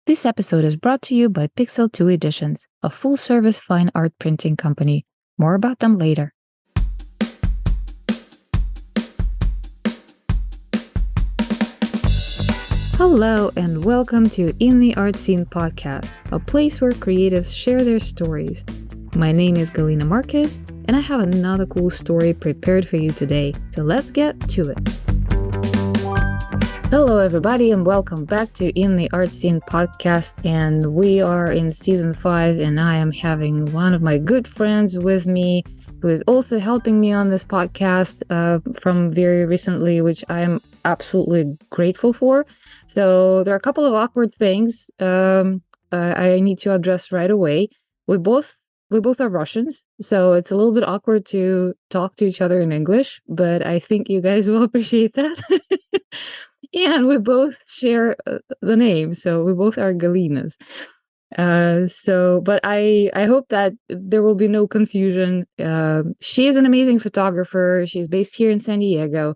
This episode is brought to you by Pixel 2 Editions, a full-service fine art printing company. More about them later. Hello and welcome to In the Art Scene podcast, a place where creatives share their stories. My name is Galina Marquez, and I have another cool story prepared for you today, so let's get to it. Hello everybody and welcome back to In the Art Scene podcast, and we are in season 5 and I am having one of my good friends with me who is also helping me on this podcast from very recently, which I am absolutely grateful for. So there are a couple of awkward things I need to address right away. We both are Russians, so it's a little bit awkward to talk to each other in English, but I think you guys will appreciate that. And we both share the name, so we both are Galinas. But I hope that there will be no confusion. She is an amazing photographer. She's based here in San Diego.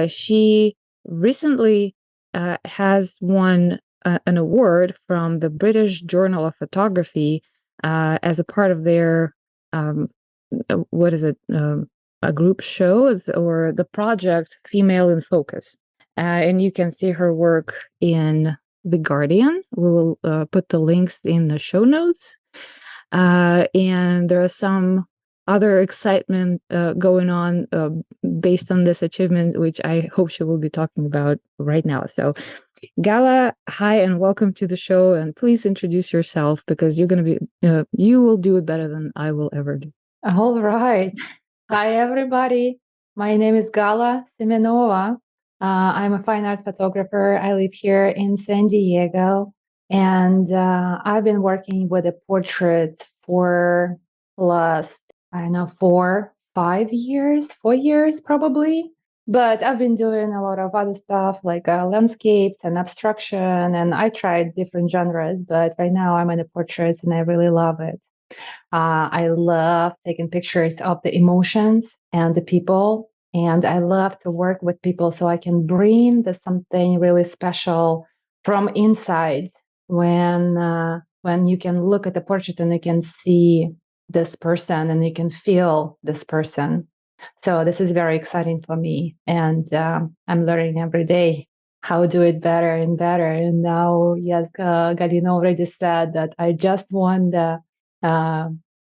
She recently has won an award from the British Journal of Photography as a part of their a group show or the project Female in Focus. And you can see her work in The Guardian. We will put the links in the show notes. And there are some other excitement going on based on this achievement, which I hope she will be talking about right now. So, Gala, hi, and welcome to the show. And please introduce yourself, because you're going to be, you will do it better than I will ever do. All right. Hi, everybody. My name is Gala Semenova. I'm a fine art photographer. I live here in San Diego, and I've been working with the portraits for last, 4 years probably. But I've been doing a lot of other stuff like landscapes and abstraction, and I tried different genres, but right now I'm in the portraits and I really love it. I love taking pictures of the emotions and the people, and I love to work with people so I can bring something really special from inside. When you can look at the portrait and you can see this person and you can feel this person. So this is very exciting for me, and I'm learning every day how to do it better and better. And now, yes, Galina already said that I just won the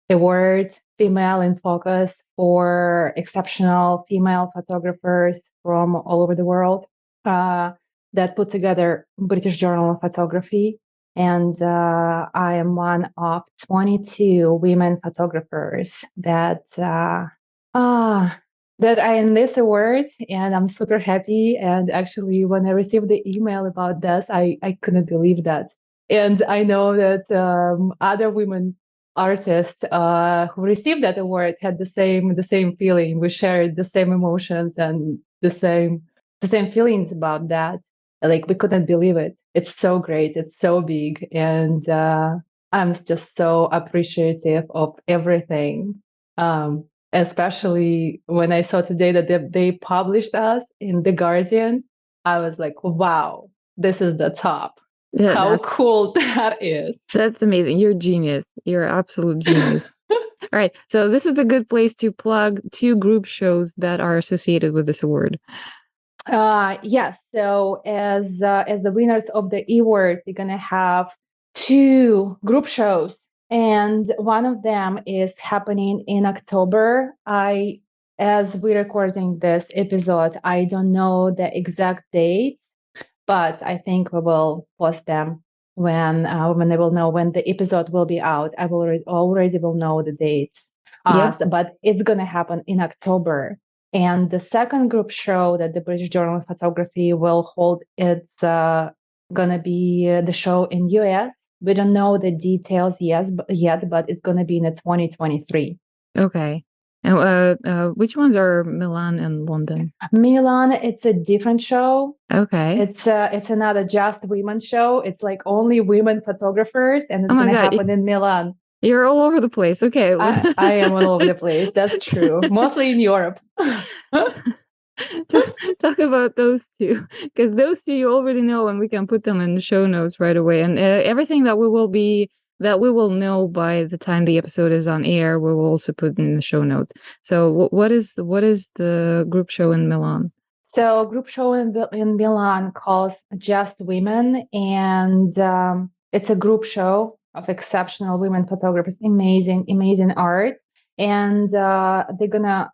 award Female in Focus for exceptional female photographers from all over the world that put together British Journal of Photography. And I am one of 22 women photographers that are in this award, and I'm super happy. And actually, when I received the email about this, I couldn't believe that. And I know that other women artists who received that award had the same feeling. We shared the same emotions and the same feelings about that. Like, we couldn't believe it. It's so great. It's so big, and I'm just so appreciative of everything. Especially when I saw today that they published us in The Guardian, I was like, wow, this is the top. Yeah, how cool that is. That's amazing. You're a genius. You're an absolute genius. All right. So this is a good place to plug 2 group shows that are associated with this award. Yes. So as the winners of the award, we're gonna have 2 group shows, and one of them is happening in October. As we're recording this episode, I don't know the exact date, but I think we will post them when I will know when the episode will be out. I will already will know the dates. But it's gonna happen in October. And the second group show that the British Journal of Photography will hold, it's gonna be the show in US. We don't know the details yet, but it's gonna be in 2023. Okay. And which ones are Milan and London? Milan, it's a different show. Okay. It's another just women show. It's like only women photographers, and it's gonna happen in Milan. You're all over the place. Okay. I am all over the place. That's true. Mostly in Europe. talk about those two, because those two you already know, and we can put them in the show notes right away. And everything that we will know by the time the episode is on air, we will also put in the show notes. So what is the group show in Milan? So, group show in Milan calls Just Women, and it's a group show of exceptional women photographers, amazing art, and they're gonna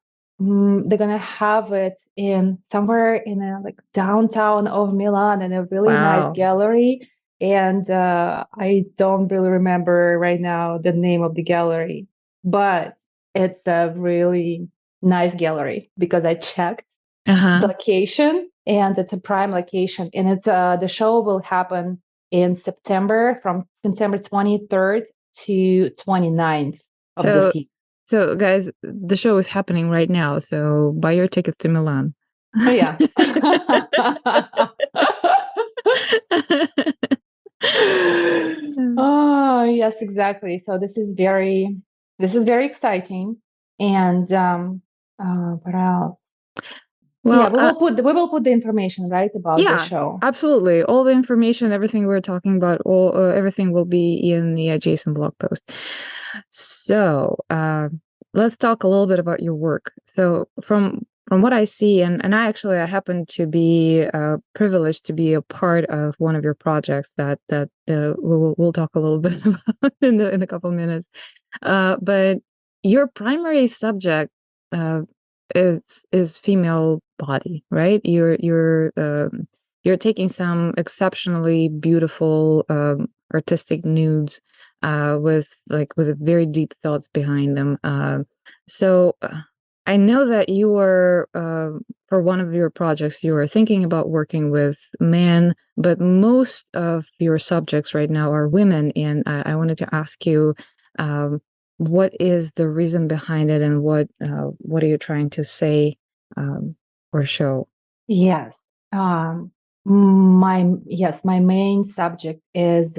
have it in somewhere in a like downtown of Milan in a really nice Wow. gallery. And I don't really remember right now the name of the gallery, but it's a really nice gallery because I checked the Uh-huh. location, and it's a prime location. And it's the show will happen in September, from September 23rd to 29th of So this year. so guys, the show is happening right now. So buy your tickets to Milan. Oh yeah. Oh yes, exactly. So this is very exciting. And what else? Yeah, Well, we will put the information right about the yeah, show. absolutely. All the information, everything we're talking about, all everything will be in the adjacent blog post. So, let's talk a little bit about your work. So, from what I see, and I happen to be privileged to be a part of one of your projects that we'll talk a little bit about in a couple minutes. But your primary subject uh, is female body, right? You're taking some exceptionally beautiful artistic nudes with very deep thoughts behind them. So I know that you are for one of your projects you are thinking about working with men, but most of your subjects right now are women, and I wanted to ask you. Um, what is the reason behind it, and what are you trying to say or show? Yes. My main subject is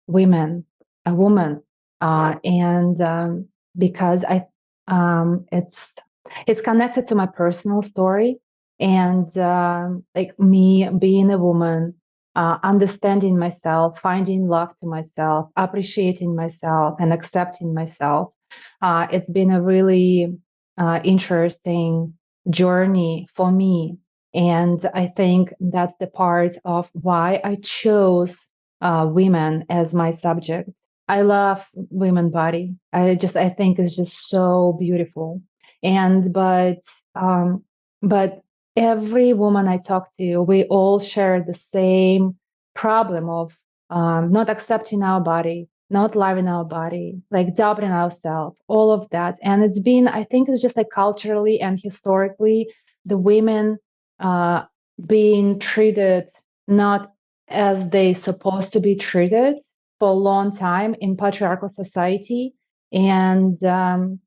women, a woman, and because it's connected to my personal story, and like me being a woman, understanding myself, finding love to myself, appreciating myself, and accepting myself. It's been a really interesting journey for me. And I think that's the part of why I chose women as my subject. I love women body. I think it's just so beautiful. And but every woman I talk to, we all share the same problem of not accepting our body, not loving our body, like doubting ourselves, all of that. And I think it's just like culturally and historically, the women uh, being treated not as they supposed to be treated for a long time in patriarchal society. And um,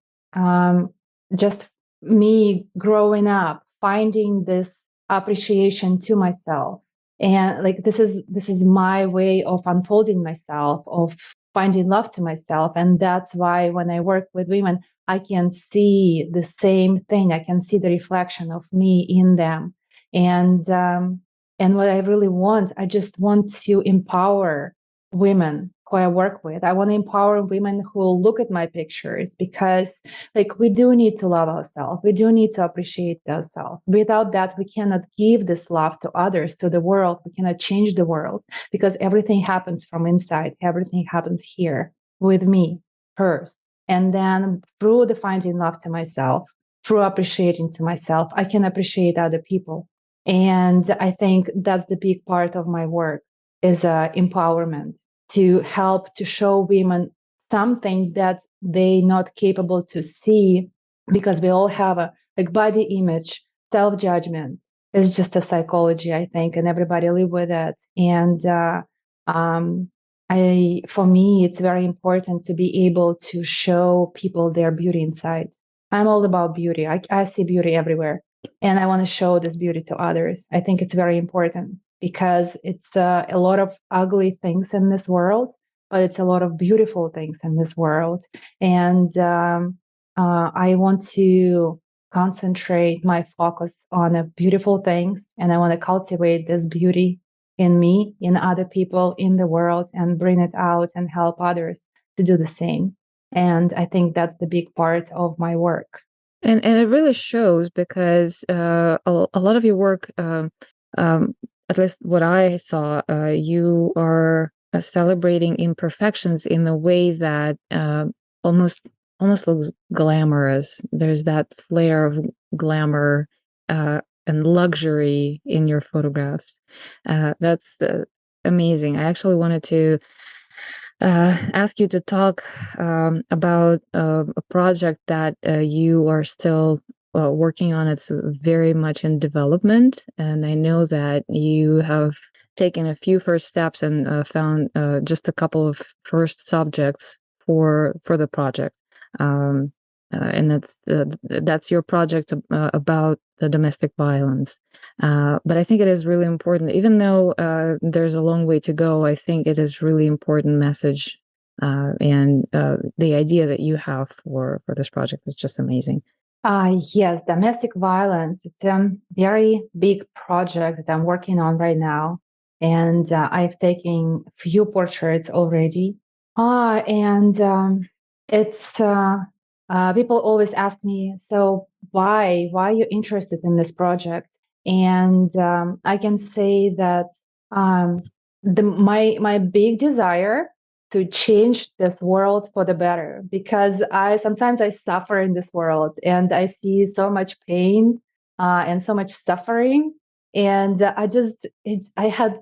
just me growing up, finding this appreciation to myself. And like this is my way of unfolding myself, of finding love to myself. And that's why when I work with women, I can see the same thing. I can see the reflection of me in them. And what I really want, I just want to empower women who I work with. I want to empower women who look at my pictures, because like we do need to love ourselves. We do need to appreciate ourselves. Without that, we cannot give this love to others, to the world. We cannot change the world, because everything happens from inside. Everything happens here with me first. And then through the finding love to myself, through appreciating to myself, I can appreciate other people. And I think that's the big part of my work, is empowerment, to help to show women something that they not capable to see, because we all have a like body image, self-judgment is just a psychology, I think, and everybody live with it. And um, for me, it's very important to be able to show people their beauty inside. I'm all about beauty. I see beauty everywhere, and I want to show this beauty to others. I think it's very important, because it's a lot of ugly things in this world, but it's a lot of beautiful things in this world. And I want to concentrate my focus on beautiful things, and I want to cultivate this beauty in me, in other people, in the world, and bring it out and help others to do the same. And I think that's the big part of my work. And it really shows because a lot of your work, um, at least what I saw, you are celebrating imperfections in a way that almost almost looks glamorous. There's that flair of glamour and luxury in your photographs. That's amazing. I actually wanted to ask you to talk about a project that you are still working on. It's very much in development, and I know that you have taken a few first steps and found just a couple of first subjects for the project. And that's your project about the domestic violence. But I think it is really important, even though there's a long way to go. I think it is really important message, and the idea that you have for this project is just amazing. Yes, domestic violence. It's a very big project that I'm working on right now, and I've taken few portraits already. And it's people always ask me, so why are you interested in this project? And I can say that um, my big desire to change this world for the better, because I sometimes I suffer in this world and I see so much pain and so much suffering, and I had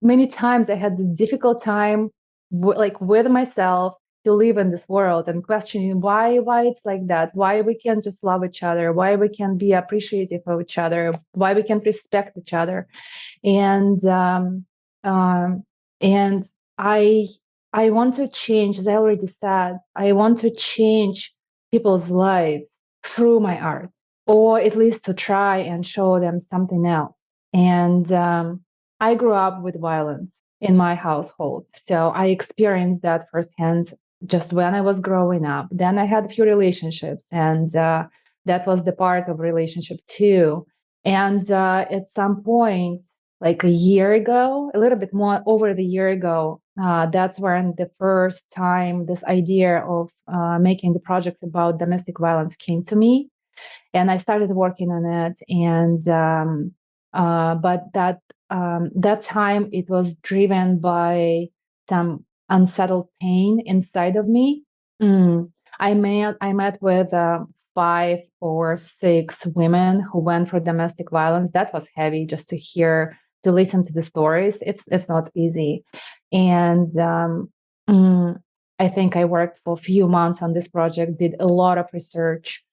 many times I had this difficult time like with myself to live in this world and questioning why it's like that, why we can't just love each other, why we can't be appreciative of each other, why we can't respect each other. And um, and I I want to change, as I already said, I want to change people's lives through my art, or at least to try and show them something else. And I grew up with violence in my household, so I experienced that firsthand just when I was growing up. Then I had a few relationships, and that was the part of relationship too. And at some point, like a year ago, a little bit more over the year ago, that's when the first time this idea of making the project about domestic violence came to me, and I started working on it. And but that time it was driven by some unsettled pain inside of me. Mm. I met with 5 or 6 women who went for domestic violence. That was heavy just to hear, to listen to the stories. It's not easy, and I think I worked for a few months on this project, did a lot of research,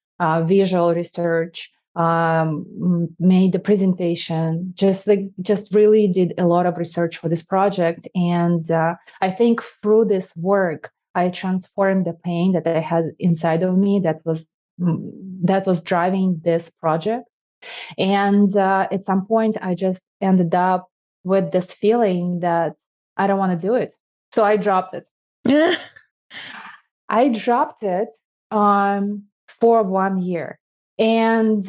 visual research, made the presentation, just really did a lot of research for this project. And I think through this work, I transformed the pain that I had inside of me that was driving this project. And at some point, I just ended up with this feeling that I don't want to do it. So I dropped it. Yeah. I dropped it for 1 year. And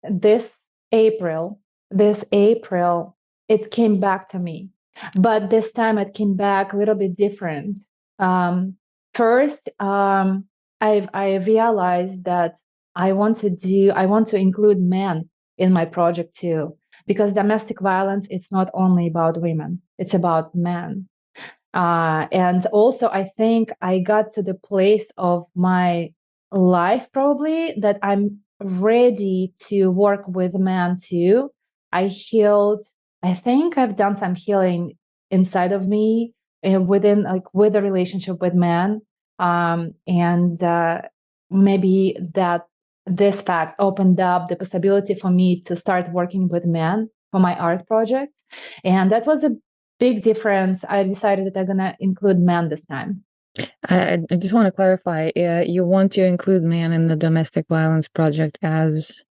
this April, this April, it came back to me. But this time it came back a little bit different. Um, First, I realized that I want to include men in my project too, because domestic violence, it's not only about women, it's about men. And also, I think I got to the place of my life probably that I'm ready to work with men too. I healed. I think I've done some healing inside of me within, like, with a relationship with men. And maybe that this fact opened up the possibility for me to start working with men for my art project. And that was a big difference. I decided that I'm gonna include men this time. I just want to clarify. You want to include man in the domestic violence project as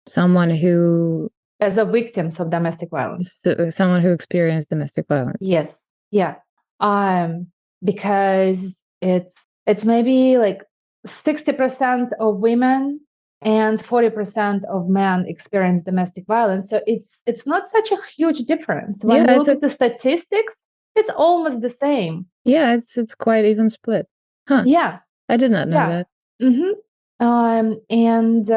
someone who As a victims of domestic violence. someone who experienced domestic violence. Yes. Yeah. Um, because it's maybe like 60% of women and 40% of men experience domestic violence. So it's not such a huge difference. When Yeah, you it's look a at the statistics, it's almost the same. yeah, it's quite even split. Huh. Yeah, I did not know yeah. that. And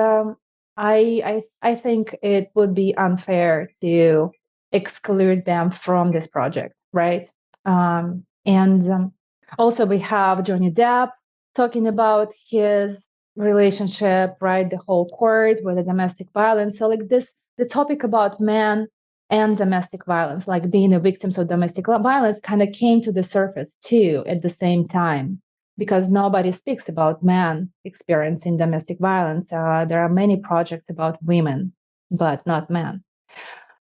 I think it would be unfair to exclude them from this project, right? And also we have Johnny Depp talking about his relationship, right? The whole court with the domestic violence. So like this, the topic about men and domestic violence, like being a victims of domestic violence, kind of came to the surface too at the same time because nobody speaks about men experiencing domestic violence. There are many projects about women, but not men.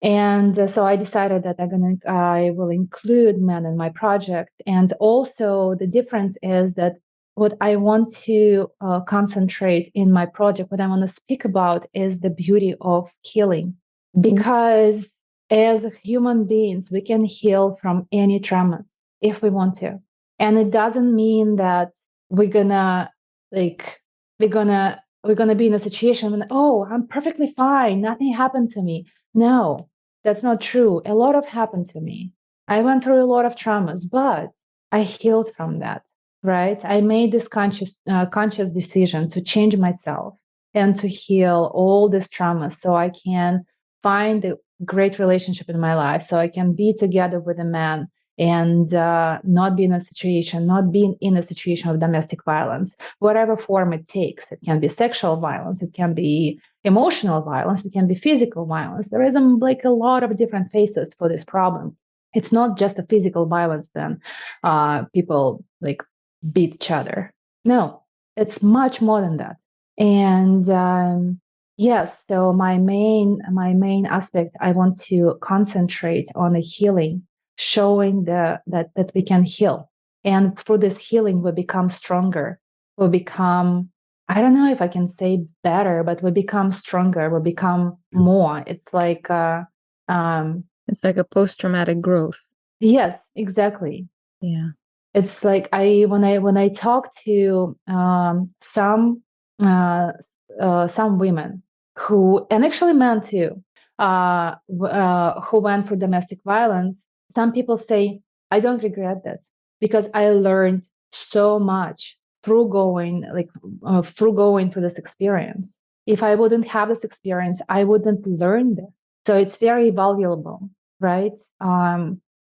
And so I decided that I will include men in my project. And also the difference is that what I want to concentrate in my project, what I want to speak about is the beauty of healing. Because as human beings, we can heal from any traumas if we want to. And it doesn't mean that we're gonna like we're gonna be in a situation when, oh, I'm perfectly fine, nothing happened to me. No, that's not true. A lot of happened to me. I went through a lot of traumas, but I healed from that, right? I made this conscious decision to change myself and to heal all these traumas so I can find a great relationship in my life, so I can be together with a man and not be in a situation, not being in a situation of domestic violence, whatever form it takes. It can be sexual violence, it can be emotional violence, it can be physical violence. There is like a lot of different faces for this problem. It's not just a physical violence, then people like beat each other. No, it's much more than that. And yes, so my main aspect, I want to concentrate on the healing, showing that we can heal, and through this healing we become stronger. We become, I don't know if I can say better, but we become stronger. We become more. It's like It's like a post-traumatic growth. yes, exactly. Yeah. It's like when I talk to uh, some women who, and actually men too, who went through domestic violence. Some people say, I don't regret this because I learned so much through going through this experience. If I wouldn't have this experience, I wouldn't learn this. So it's very valuable, right?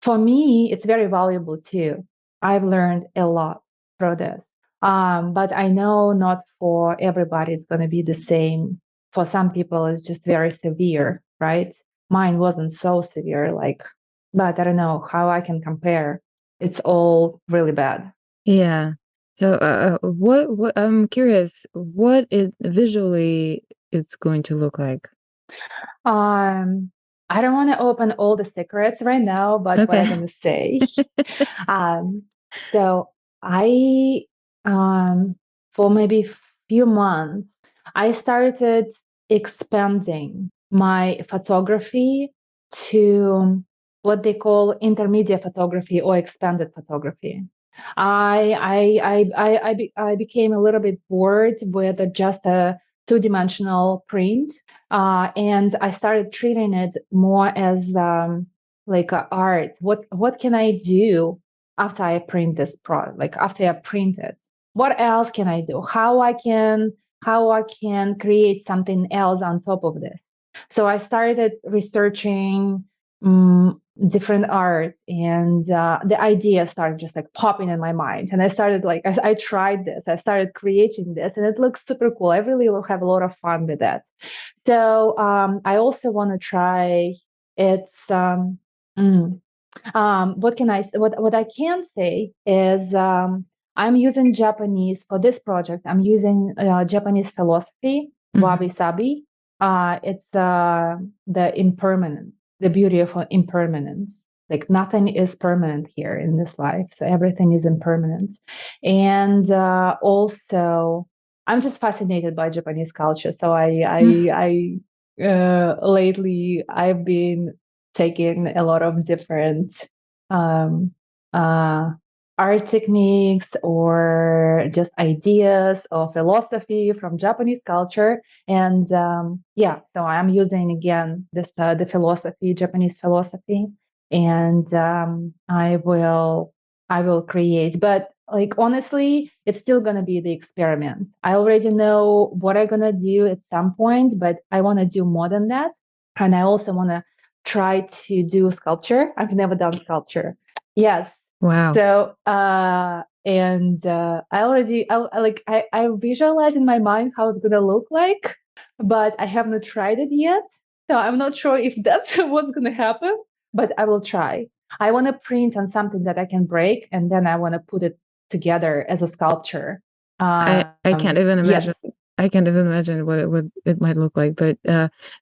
For me, it's very valuable too. I've learned a lot through this. But I know not for everybody it's going to be the same. For some people, it's just very severe, right? Mine wasn't so severe, like, but I don't know how I can compare. It's all really bad. Yeah. So, what I'm curious, what it visually it's going to look like. Um, I don't want to open all the secrets right now, but what I'm Okay. going to say. Um, so I, for maybe few months, I started expanding my photography to what they call intermediate photography or expanded photography. I became a little bit bored with just a two-dimensional print, and I started treating it more as like a art. What can I do after I print this product? Like after I print it, what else can I do? How I can create something else on top of this? So I started researching different art, and the idea started just like popping in my mind. And I started like I tried this. I started creating this, and it looks super cool. I really have a lot of fun with that. So I also want to try. It's mm, what can I what I can say is I'm using Japanese for this project. I'm using Japanese philosophy, Mhm. wabi sabi. It's the impermanence, the beauty of impermanence. Like nothing is permanent here in this life, so everything is impermanent. And also, I'm just fascinated by Japanese culture. So I lately I've been taking a lot of different um, uh, art techniques or just ideas or philosophy from Japanese culture. And so I'm using again this the philosophy, Japanese philosophy, and I will create. But like honestly, it's still gonna be the experiment. I already know what I'm gonna do at some point, but I want to do more than that, and I also want to try to do sculpture. I've never done sculpture. Yes. Wow. So, I visualize in my mind how it's gonna look like, but I haven't tried it yet. So I'm not sure if that's what's gonna happen, but I will try. I want to print on something that I can break, and then I want to put it together as a sculpture. I can't even Yes. imagine. I can't even imagine what it might look like. But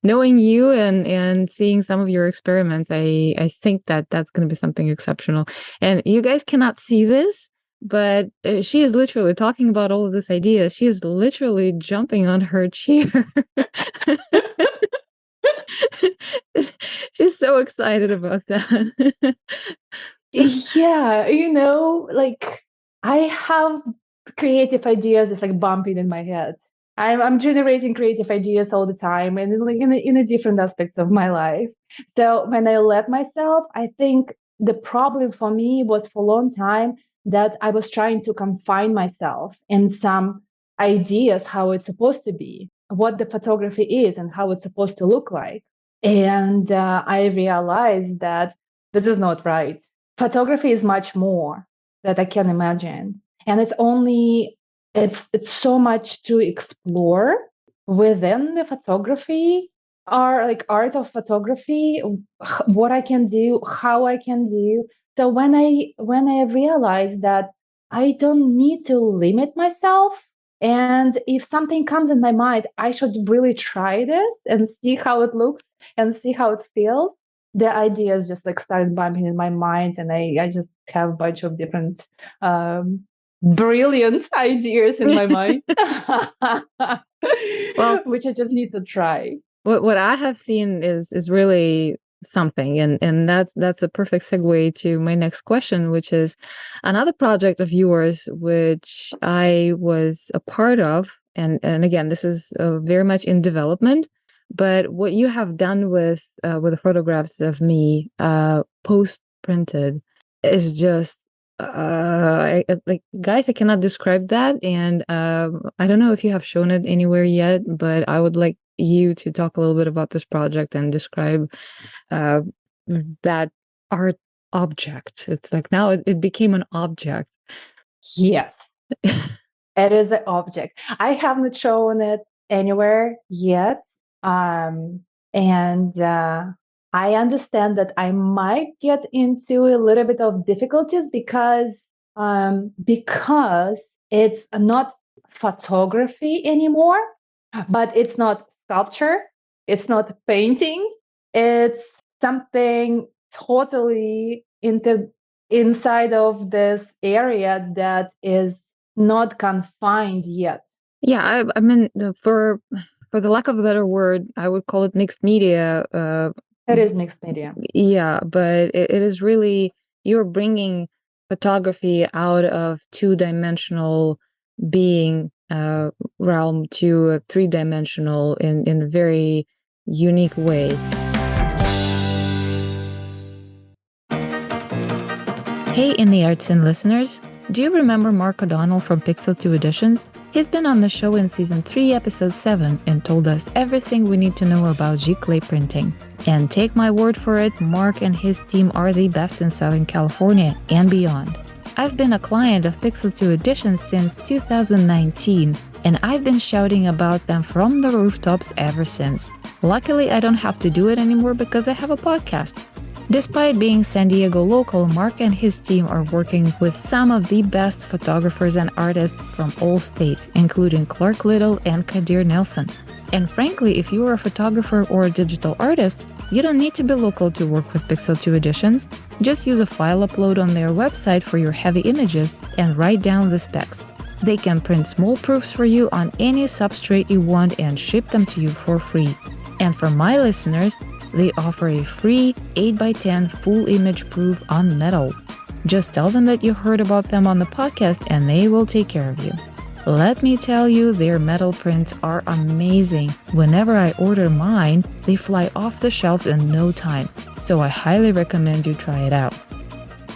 knowing you and seeing some of your experiments, I think that that's going to be something exceptional. And you guys cannot see this, but she is literally talking about all of this idea. She is literally jumping on her chair. She's so excited about that. Yeah, like I have creative ideas just like bumping in my head. I'm generating creative ideas all the time and like in a different aspects of my life. So when I let myself, I think the problem for me was for a long time that I was trying to confine myself in some ideas how it's supposed to be, what the photography is and how it's supposed to look like. And I realized that this is not right. Photography is much more that I can imagine, and it's so much to explore within the photography or like art of photography, what I can do, how I can do. So when I realized that I don't need to limit myself, and if something comes in my mind, I should really try this and see how it looks and see how it feels. The ideas just like started bumping in my mind, and I just have a bunch of different brilliant ideas in my mind, Well, which I just need to try. what I have seen is really something, and that's a perfect segue to my next question, which is another project of yours which I was a part of, and again, this is very much in development. But what you have done with the photographs of me post printed is just like, guys, I cannot describe that, and I don't know if you have shown it anywhere yet, but I would like you to talk a little bit about this project and describe uh, that art object. It's like now it became an object. Yes, it is an object. I haven't shown it anywhere yet. Um, and I understand that I might get into a little bit of difficulties because it's not photography anymore, but it's not sculpture, it's not painting, it's something totally inside of this area that is not confined yet. Yeah, I mean, for the lack of a better word, I would call it mixed media. It is mixed media. Yeah, but it is really, you're bringing photography out of two-dimensional being realm to a three-dimensional in a very unique way. Hey, In the Arts and listeners, do you remember Mark O'Donnell from Pixel 2 Editions? He's been on the show in Season 3, Episode 7, and told us everything we need to know about giclée printing. And take my word for it, Mark and his team are the best in Southern California and beyond. I've been a client of Pixel 2 Editions since 2019, and I've been shouting about them from the rooftops ever since. Luckily, I don't have to do it anymore because I have a podcast. Despite being San Diego local, Mark and his team are working with some of the best photographers and artists from all states, including Clark Little and Kadir Nelson. And frankly, if you are a photographer or a digital artist, you don't need to be local to work with Pixel 2 Editions. Just use a file upload on their website for your heavy images and write down the specs. They can print small proofs for you on any substrate you want and ship them to you for free. And for my listeners, they offer a free 8x10 full image proof on metal. Just tell them that you heard about them on the podcast and they will take care of you. Let me tell you, their metal prints are amazing. Whenever I order mine, they fly off the shelves in no time. So I highly recommend you try it out.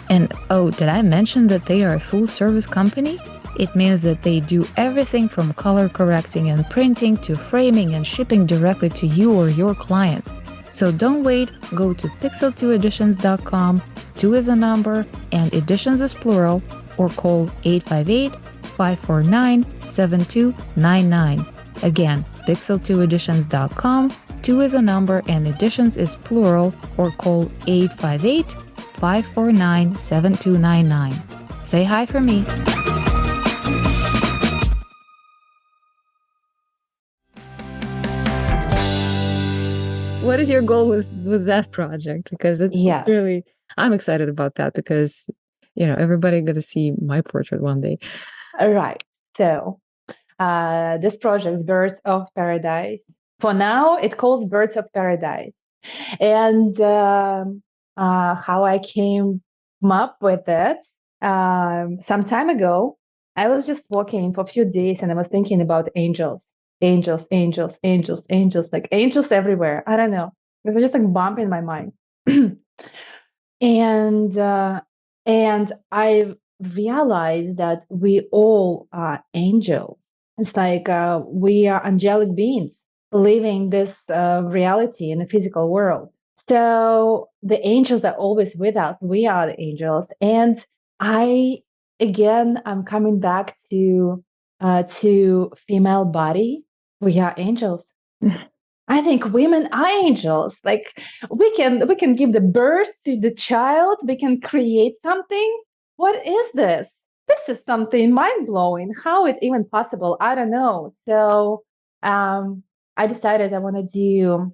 And oh, did I mention that they are a full service company? It means that they do everything from color correcting and printing to framing and shipping directly to you or your clients. So don't wait, go to pixel2editions.com, 2 is a number and editions is plural, or call 858-549-7299. Again, pixel2editions.com, 2 is a number and editions is plural, or call 858-549-7299. Say hi for me. What is your goal with that project? Because it's really, I'm excited about that because, everybody got to see my portrait one day. Right. So this project is Birds of Paradise. For now, it calls Birds of Paradise. And how I came up with it, some time ago, I was just walking for a few days and I was thinking about angels, angels, angels, angels, angels, like angels everywhere. I don't know. It was just like bump in my mind. and I realized that we all are angels. It's like we are angelic beings living this reality in the physical world. So the angels are always with us. We are the angels. And I'm coming back to female body. We are angels. I think women are angels. Like we can give the birth to the child. We can create something. What is this? This is something mind blowing. How it even possible? I don't know. So I decided I want to do.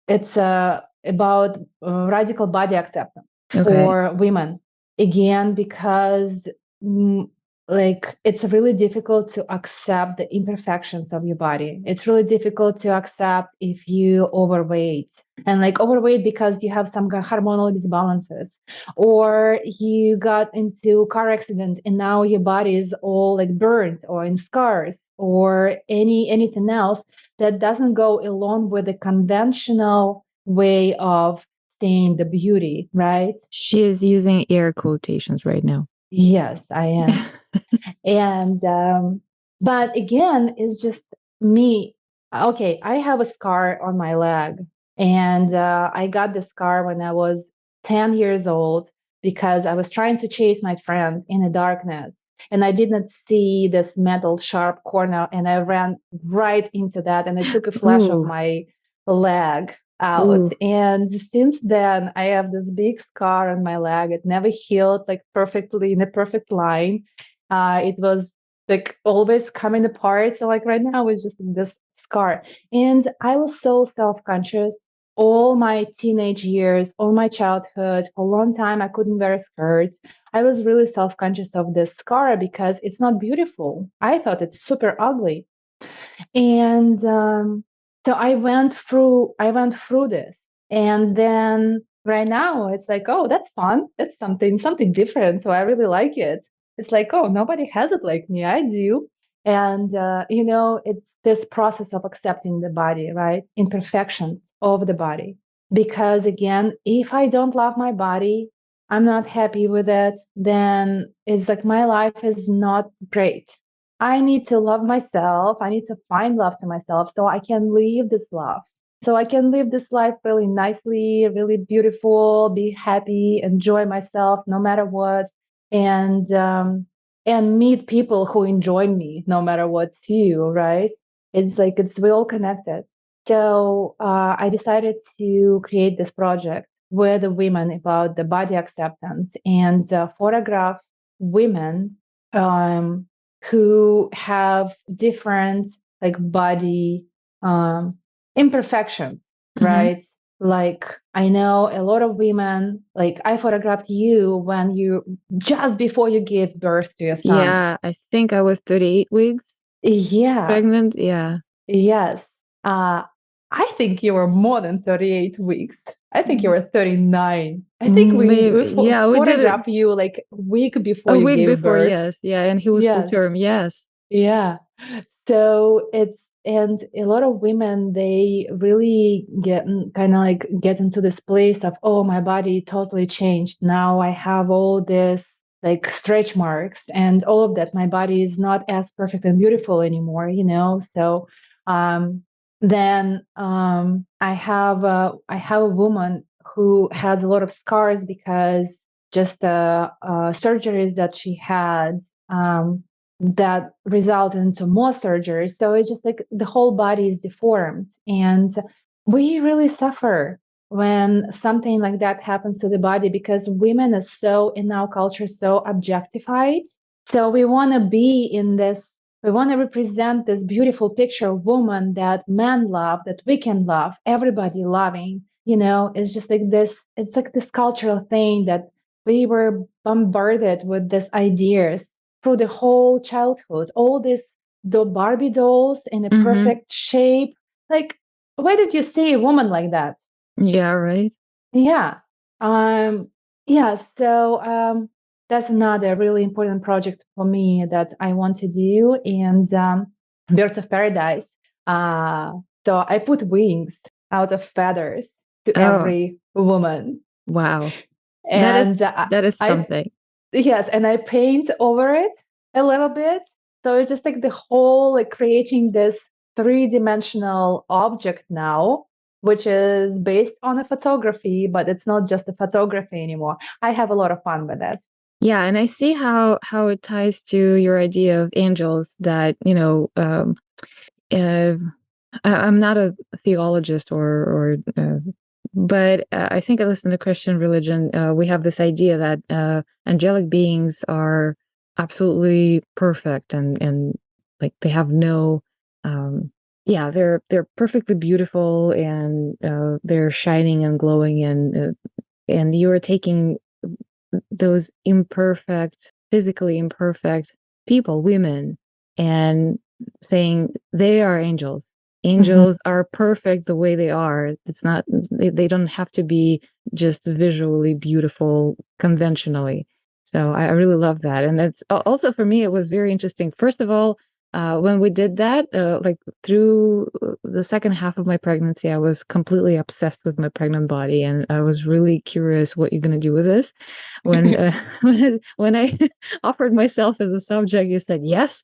It's about radical body acceptance for women again because. Like it's really difficult to accept the imperfections of your body. It's really difficult to accept if you overweight and like overweight because you have some hormonal disbalances or you got into car accident and now your body is all like burnt or in scars or anything else that doesn't go along with the conventional way of seeing the beauty, right? She is using air quotations right now. Yes, I am. And but again, it's just me. Okay, I have a scar on my leg, and I got the scar when I was 10 years old because I was trying to chase my friend in the darkness, and I did not see this metal sharp corner, and I ran right into that, and I took a flash of my leg out. And since then, I have this big scar on my leg. It never healed like perfectly in a perfect line. It was like always coming apart. So like right now it's just this scar. And I was so self-conscious all my teenage years, all my childhood. For a long time, I couldn't wear skirts. I was really self-conscious of this scar because it's not beautiful. I thought it's super ugly. And so I went through this. And then right now it's like, oh, that's fun. That's something different. So I really like it. It's like, oh, nobody has it like me. I do. And it's this process of accepting the body, right? Imperfections of the body. Because again, if I don't love my body, I'm not happy with it, then it's like my life is not great. I need to love myself. I need to find love to myself so I can live this love. So I can live this life really nicely, really beautiful, be happy, enjoy myself no matter what, and meet people who enjoy me no matter what too, right? It's like we're all connected. So I decided to create this project with the women about the body acceptance and photograph women who have different like body imperfections, right? Like I know a lot of women, like I photographed you when you just before you gave birth to your son. Yeah, I think I was 38 weeks Yeah. pregnant. Yeah. Yes. I think you were more than 38 weeks. I think you were 39. I think we Maybe, yeah, we did it photographed you like a week before a you week gave before, birth. yes. Yeah, and he was full Yes. term, yes. Yeah. So and a lot of women, they really get kind of like get into this place of, oh, my body totally changed. Now I have all this like stretch marks and all of that. My body is not as perfect and beautiful anymore, you know? So, um, then I have a woman who has a lot of scars because just surgeries that she had. That result into more surgeries. So it's just like the whole body is deformed. And we really suffer when something like that happens to the body because women are so, in our culture, so objectified. So we want to be in this, we want to represent this beautiful picture of woman that men love, that we can love, everybody loving. You know, it's just like this, it's like this cultural thing that we were bombarded with these ideas through the whole childhood. All these Barbie dolls in a Mm-hmm. perfect shape. Like, where did you see a woman like that? Yeah, right. Yeah. Um, yeah, so that's another really important project for me that I want to do. And Birds of Paradise. Uh, so I put wings out of feathers to Oh, every woman. wow. That is And that is I something. yes, and I paint over it a little bit. So it's just like the whole like creating this three-dimensional object now, which is based on a photography, but it's not just a photography anymore. I have a lot of fun with it. Yeah, and I see how it ties to your idea of angels that, uh, I'm not a theologist but I think at least in the Christian religion, we have this idea that angelic beings are absolutely perfect and like they have no, um, yeah, they're perfectly beautiful and they're shining and glowing and you are taking those imperfect, physically imperfect people, women, and saying they are angels. Mhm. Angels are perfect the way they are. It's not, they don't have to be just visually beautiful conventionally. So I really love that. And it's also for me, it was very interesting. First of all, when we did that, like through the second half of my pregnancy, I was completely obsessed with my pregnant body, and I was really curious what you're going to do with this. When when I offered myself as a subject, you said yes.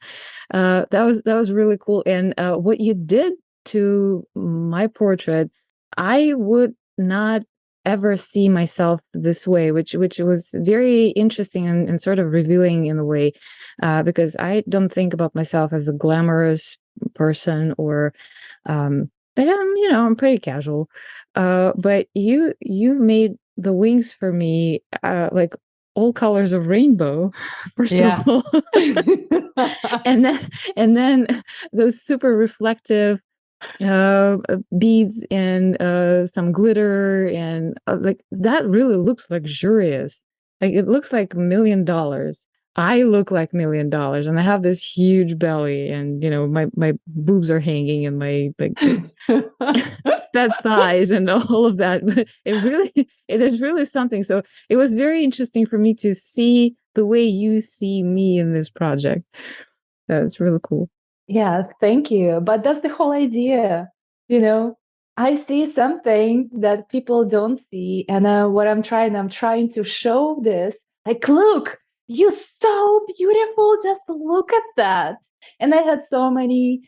That was really cool. And what you did to my portrait, I would not ever see myself this way, which was very interesting and sort of revealing in a way, because I don't think about myself as a glamorous person or like I'm pretty casual. But you made the wings for me like all colors of rainbow, first of Yeah. all. and then and then those super reflective beads and some glitter and like that really looks luxurious. Like it looks like $1 million. I look like $1 million and I have this huge belly and my boobs are hanging and my like fat thighs and all of that. But it is really something. So it was very interesting for me to see the way you see me in this project. That's really cool. Yeah, thank you. But that's the whole idea. You know, I see something that people don't see. And what I'm trying to show this. Like, look, you're so beautiful. Just look at that. And I had so many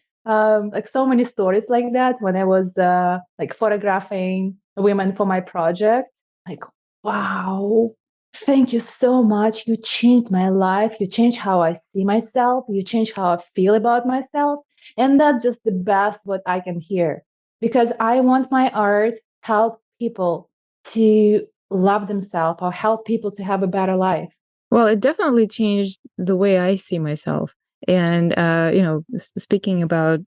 stories like that when I was like photographing women for my project. Like, wow, thank you so much. You changed my life. You changed how I see myself. You changed how I feel about myself. And that's just the best what I can hear because I want my art help people to love themselves or help people to have a better life. Well, it definitely changed the way I see myself. And, speaking about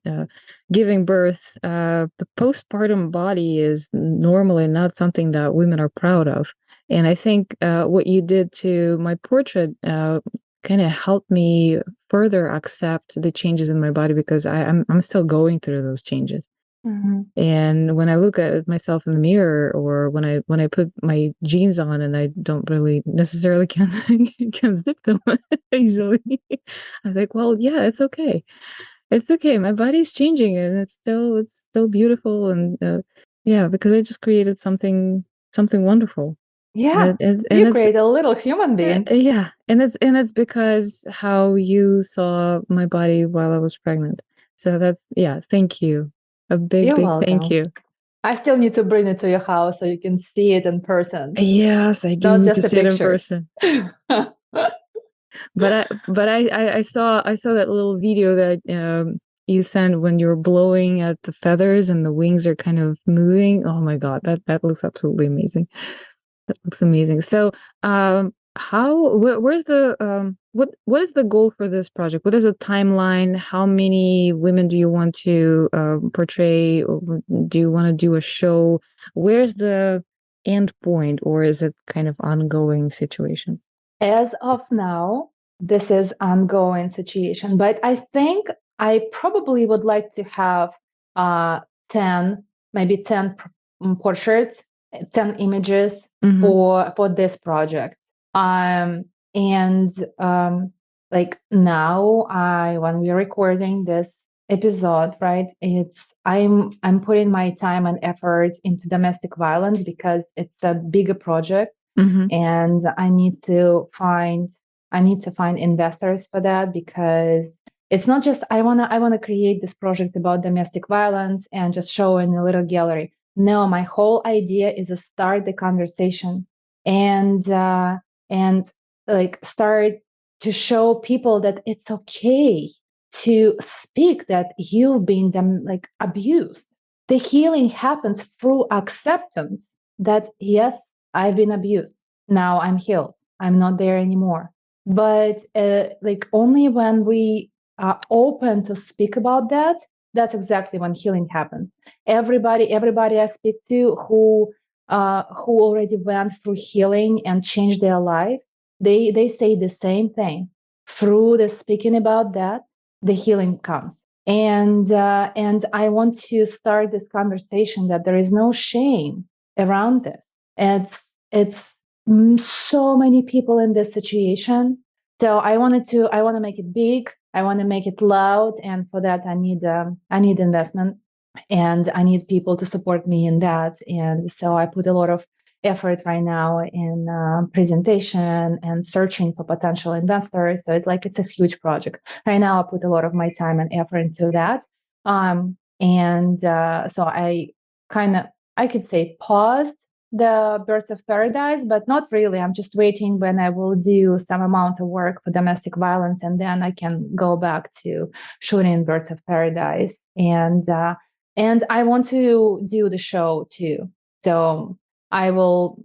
giving birth, the postpartum body is normally not something that women are proud of. And I think what you did to my portrait kind of helped me further accept the changes in my body because I'm still going through those changes. Mhm. And when I look at myself in the mirror, or when I put my jeans on and I don't really necessarily can zip them easily, I'm like, well, yeah, it's okay. It's okay. My body's changing, and it's still beautiful, and yeah, because I just created something wonderful, Yeah, and you it's create a little human being. yeah, and it's because how you saw my body while I was pregnant. So that's yeah. Thank you, a big You're big thank welcome. you. I still need to bring it to your house so you can see it in person, Yes, I do not need to just a see it in picture. person. I saw that little video that you sent when you're blowing at the feathers and the wings are kind of moving. Oh my God, that looks absolutely amazing. That looks amazing. So, where's the what is the goal for this project? What is the timeline? How many women do you want to portray, or do you want to do a show? Where's the end point, or is it kind of ongoing situation? As of now, this is ongoing situation, but I think I probably would like to have uh, 10, maybe 10 portraits, 10 images Mm-hmm. for this project. Um, and like now, I when we're recording this episode, right? I'm putting my time and effort into domestic violence because it's a bigger project, Mm-hmm. and I need to find investors for that, because it's not just I want to create this project about domestic violence and just show in a little gallery. No, my whole idea is to start the conversation, and like start to show people that it's okay to speak that you've been like abused. The healing happens through acceptance that yes, I've been abused. Now I'm healed. I'm not there anymore. But like only when we are open to speak about that, that's exactly when healing happens. Everybody I speak to who already went through healing and changed their lives, they say the same thing. Through the speaking about that, the healing comes. And I want to start this conversation that there is no shame around this. It's so many people in this situation. So I want to make it big. I want to make it loud, and for that I need investment, and I need people to support me in that. And so I put a lot of effort right now in presentation and searching for potential investors. So it's a huge project right now. I put a lot of my time and effort into that. And so I could say paused the Birds of Paradise, but not really. I'm just waiting when I will do some amount of work for domestic violence, and then I can go back to shooting Birds of Paradise. And I want to do the show too. So I will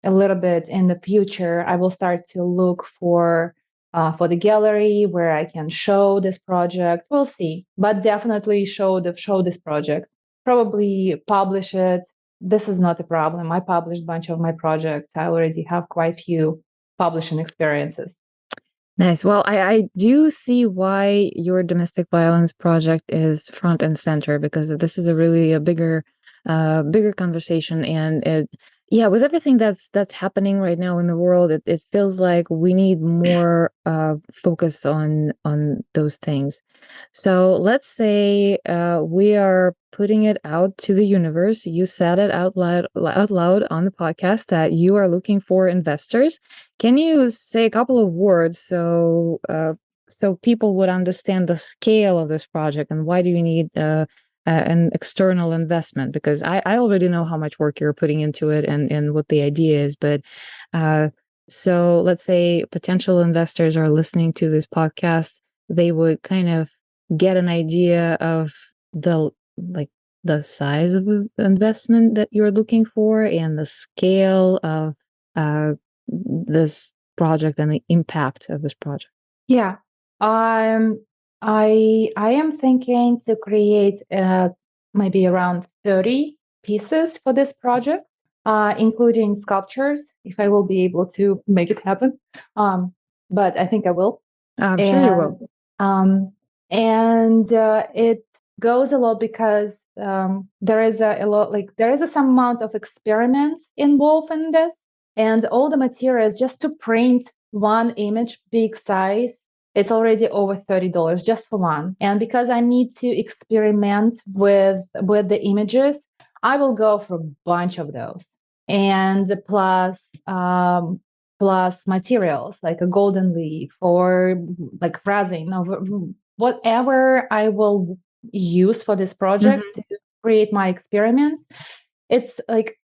a little bit in the future. I will start to look for the gallery where I can show this project. We'll see, but definitely show this project. Probably publish it. This is not a problem. I published a bunch of my projects. I already have quite a few publishing experiences. Nice. Well, I do see why your domestic violence project is front and center, because this is a really a bigger conversation, and yeah, with everything that's happening right now in the world, it feels like we need more focus on those things. So let's say we are putting it out to the universe. You said it out loud on the podcast that you are looking for investors. Can you say a couple of words so people would understand the scale of this project, and why do you need an external investment? Because I already know how much work you're putting into it, and what the idea is, but uh, so let's say potential investors are listening to this podcast, they would kind of get an idea of the like the size of the investment that you're looking for, and the scale of uh, this project and the impact of this project. Yeah. Um, I am thinking to create maybe around 30 pieces for this project, including sculptures, if I will be able to make it happen. But I think I will. I'm sure you And will. um, it goes a lot because there is a lot, like there is some amount of experiments involved in this, and all the materials just to print one image big size, it's already over $30 just for one. And because I need to experiment with the images, I will go for a bunch of those, and plus materials like a golden leaf or like resin or whatever I will use for this project Hmm. to create my experiments. It's like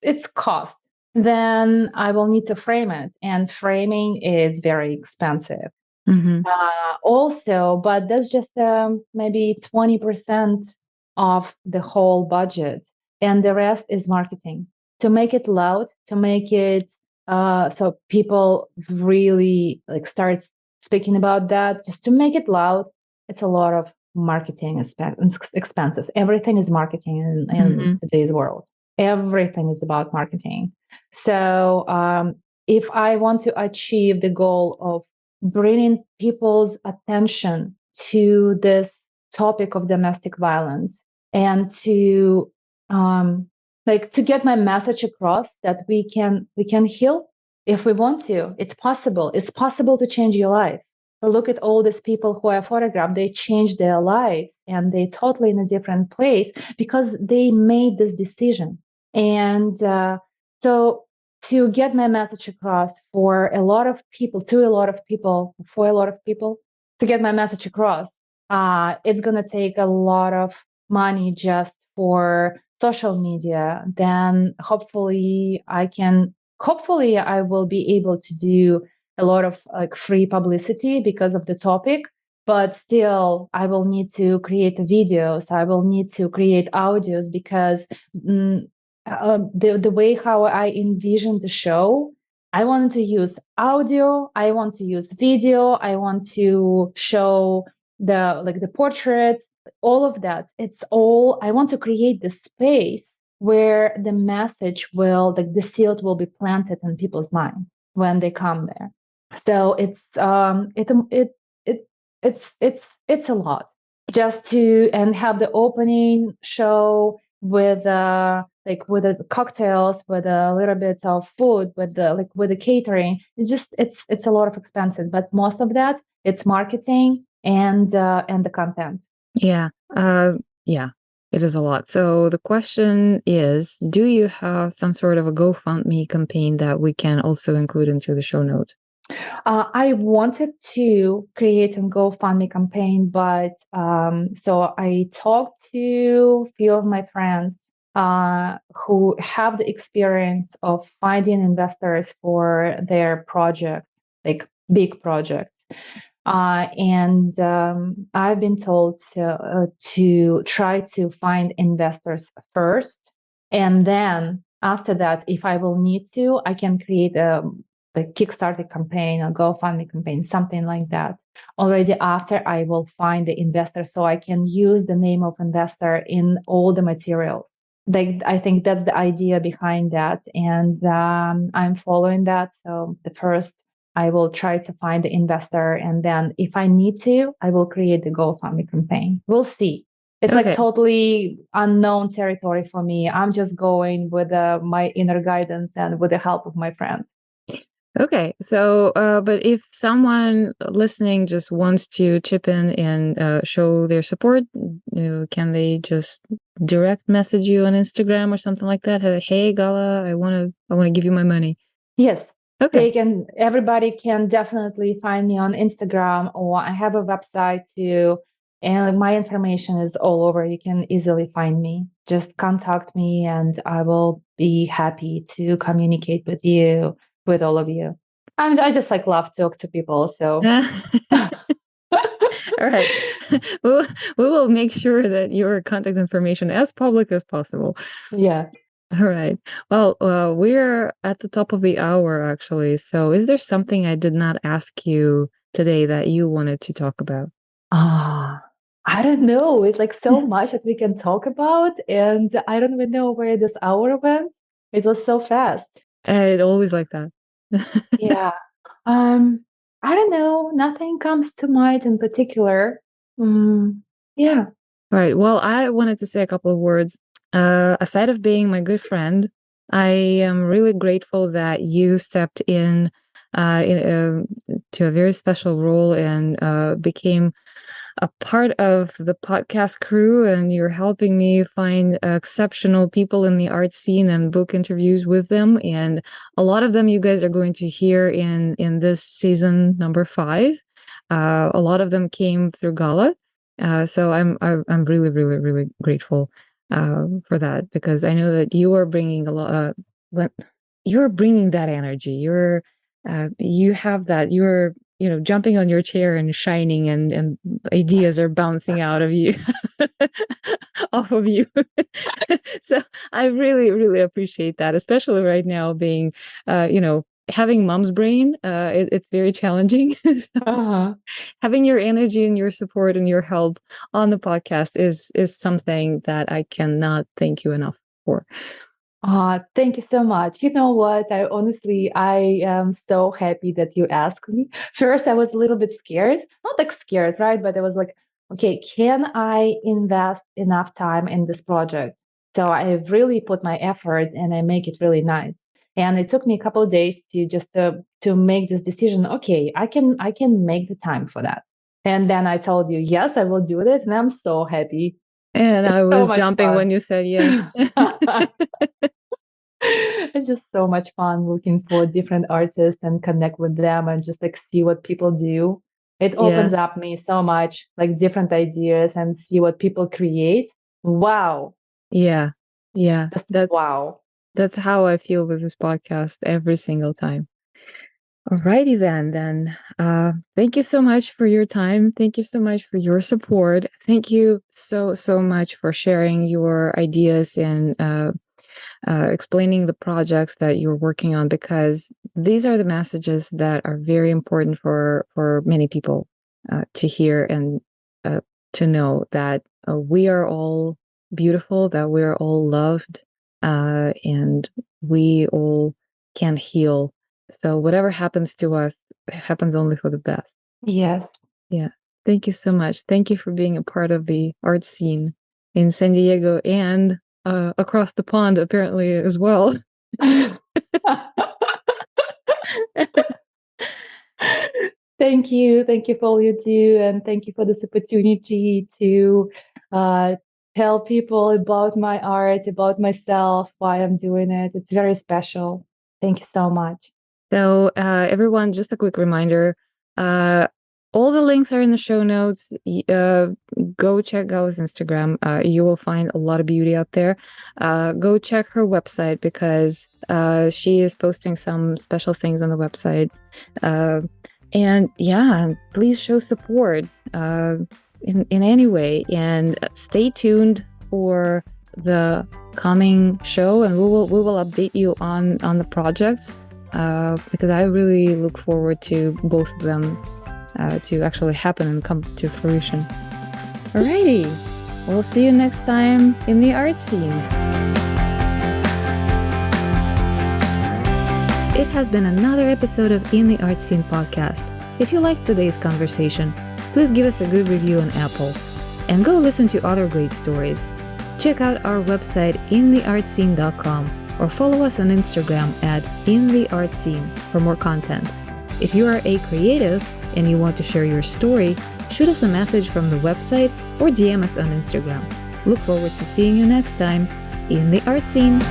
it's cost. Then I will need to frame it, and framing is very expensive. Hmm. Also, but that's just maybe 20% of the whole budget, and the rest is marketing to make it loud, to make it so people really like start speaking about that, just to make it loud. It's a lot of marketing expenses. Everything is marketing in Hmm. today's world. Everything is about marketing. So if I want to achieve the goal of bringing people's attention to this topic of domestic violence, and to like to get my message across that we can heal if we want to. It's possible to change your life. Look at all these people who I photographed. They changed their lives, and they totally in a different place because they made this decision. And so to get my message across for a lot of people, to a lot of people, for a lot of people, to get my message across, it's going to take a lot of money just for social media. Then hopefully I will be able to do a lot of like free publicity because of the topic. But still, I will need to create videos. I will need to create audios because the way how I envision the show, I want to use audio, I want to use video, I want to show the portraits, all of that. It's all I want to create the space where the message will, like the seed will be planted in people's minds when they come there. So it's a lot just to and have the opening show with with the cocktails, with a little bit of food, with the catering. It's a lot of expenses, but most of that it's marketing and the content. Yeah. Yeah, it is a lot. So the question is, do you have some sort of a GoFundMe campaign that we can also include into the show notes? I wanted to create a GoFundMe campaign, but so I talked to a few of my friends who have the experience of finding investors for their projects, like big projects. And I've been told to try to find investors first. And then after that, if I will need to, I can create a Kickstarter campaign or GoFundMe campaign, something like that. Already after I will find the investor, so I can use the name of investor in all the materials. Like I think that's the idea behind that, and I'm following that. So the first I will try to find the investor, and then if I need to, I will create the GoFundMe campaign. We'll see. It's like Okay. totally unknown territory for me. I'm just going with my inner guidance and with the help of my friends. Okay. So, but if someone listening just wants to chip in and show their support, can they just direct message you on Instagram or something like that? Hey, Gala, I want to give you my money. Yes, Okay. they can. Everybody can definitely find me on Instagram, or I have a website too, and my information is all over. You can easily find me. Just contact me, and I will be happy to communicate with you, with all of you. I just like love to talk to people, so. All right. We'll, we will make sure that your contact information as public as possible. Yeah. All right. Well, we're at the top of the hour, actually. So, is there something I did not ask you today that you wanted to talk about? Ah, I don't know. It's like so much that we can talk about, and I don't even know where this hour went. It was so fast. It always like that. Yeah. Um, I don't know. Nothing comes to mind in particular. Mm, yeah. All right. Well, I wanted to say a couple of words. Aside of being my good friend, I am really grateful that you stepped to a very special role and became a part of the podcast crew, and you're helping me find exceptional people in the art scene and book interviews with them. And a lot of them you guys are going to hear in this season number 5. A lot of them came through Gala. So I'm really, really, really grateful for that, because I know that you are bringing a lot. You're bringing that energy. You have that. You're jumping on your chair and shining, and ideas are bouncing out of you, off of you. So I really, really appreciate that, especially right now being, having mom's brain. It's very challenging. Uh-huh. Having your energy and your support and your help on the podcast is something that I cannot thank you enough for. Thank you so much. You know what? I am so happy that you asked me. First, I was a little bit scared. Not like scared, right? But I was like, okay, can I invest enough time in this project? So I have really put my effort and I make it really nice. And it took me a couple of days to make this decision. Okay, I can make the time for that. And then I told you, yes, I will do it. And I'm so happy. And I So was much jumping fun. when you said yes. It's just so much fun looking for different artists and connect with them and just like see what people do. It Yeah. opens up me so much, like different ideas and see what people create. Wow. Yeah. Yeah. Just That's wow. that's how I feel with this podcast every single time. Alrighty then. Thank you so much for your time. Thank you so much for your support. Thank you so much for sharing your ideas and explaining the projects that you're working on, because these are the messages that are very important for many people to hear and to know that we are all beautiful, that we're all loved, and we all can heal. So whatever happens to us happens only for the best. Yes. Yeah. Thank you so much. Thank you for being a part of the art scene in San Diego and across the pond, apparently, as well. Thank you. Thank you for all you do. And thank you for this opportunity to uh, tell people about my art, about myself, why I'm doing it. It's very special. Thank you so much. So, everyone, just a quick reminder, uh, all the links are in the show notes. Go check Gala's Instagram. You will find a lot of beauty out there. Go check her website, because she is posting some special things on the website. And yeah, please show support in any way, and stay tuned for the coming show, and we will update you on the projects. Because I really look forward to both of them to actually happen and come to fruition. Alrighty, we'll see you next time in the art scene. It has been another episode of In the Art Scene podcast. If you liked today's conversation, please give us a good review on Apple, and go listen to other great stories. Check out our website intheartscene.com, or follow us on Instagram at InTheArtScene for more content. If you are a creative and you want to share your story, shoot us a message from the website or DM us on Instagram. Look forward to seeing you next time in the art scene.